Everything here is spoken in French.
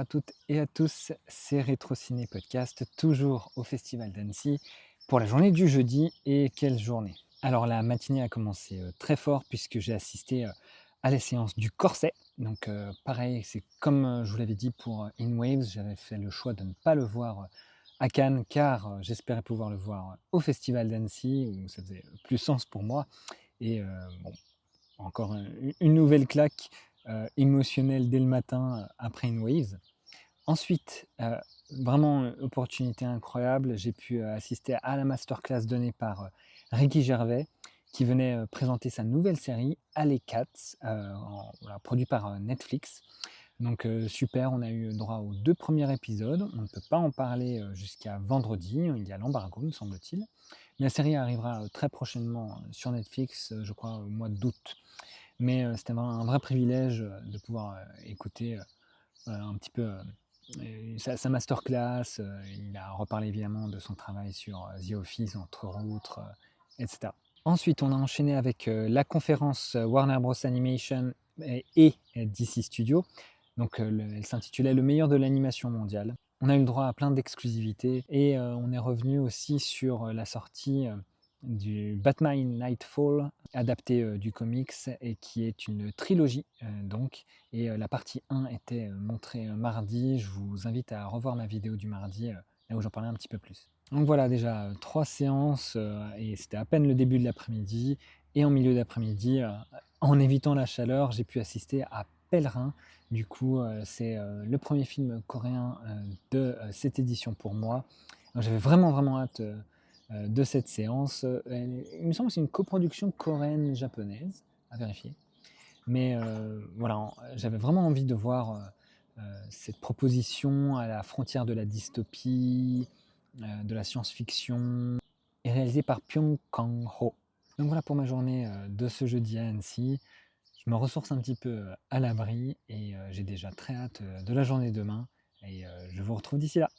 toutes et à tous, c'est Rétro Ciné Podcast, toujours au Festival d'Annecy pour la journée du jeudi. Et quelle journée! Alors la matinée a commencé très fort puisque j'ai assisté à la séance du corset. Donc pareil, c'est comme je vous l'avais dit pour In Waves, j'avais fait le choix de ne pas le voir à Cannes car j'espérais pouvoir le voir au Festival d'Annecy où ça faisait plus sens pour moi. Et bon, encore une nouvelle claque émotionnelle dès le matin après une Waves. Ensuite, vraiment opportunité incroyable, j'ai pu assister à la masterclass donnée par Ricky Gervais qui venait présenter sa nouvelle série Alley Cats, voilà, produit par Netflix. Donc super, on a eu droit aux 2 premiers épisodes. On ne peut pas en parler jusqu'à vendredi, il y a l'embargo me semble-t-il. Mais la série arrivera très prochainement sur Netflix, je crois au mois d'août. Mais c'était vraiment un vrai privilège de pouvoir écouter un petit peu sa masterclass. Il a reparlé évidemment de son travail sur The Office, entre autres, etc. Ensuite, on a enchaîné avec la conférence Warner Bros. Animation et DC Studios. Donc, elle s'intitulait Le meilleur de l'animation mondiale. On a eu le droit à plein d'exclusivités et on est revenu aussi sur la sortie du Batman Nightfall, adapté du comics et qui est une trilogie donc. Et la partie 1 était montrée mardi. Je vous invite à revoir ma vidéo du mardi, là où j'en parlais un petit peu plus. Donc voilà, déjà 3 séances et c'était à peine le début de l'après-midi. Et en milieu d'après-midi, en évitant la chaleur, j'ai pu assister à Pèlerin. Du coup, c'est le premier film coréen de cette édition pour moi. Donc j'avais vraiment, vraiment hâte de cette séance. Il me semble que c'est une coproduction coréenne-japonaise, à vérifier. Mais voilà, j'avais vraiment envie de voir cette proposition à la frontière de la dystopie, de la science-fiction, et réalisée par Pyong Kang-ho. Donc voilà pour ma journée de ce jeudi à Annecy. Je me ressource un petit peu à l'abri et j'ai déjà très hâte de la journée demain. Et je vous retrouve d'ici là.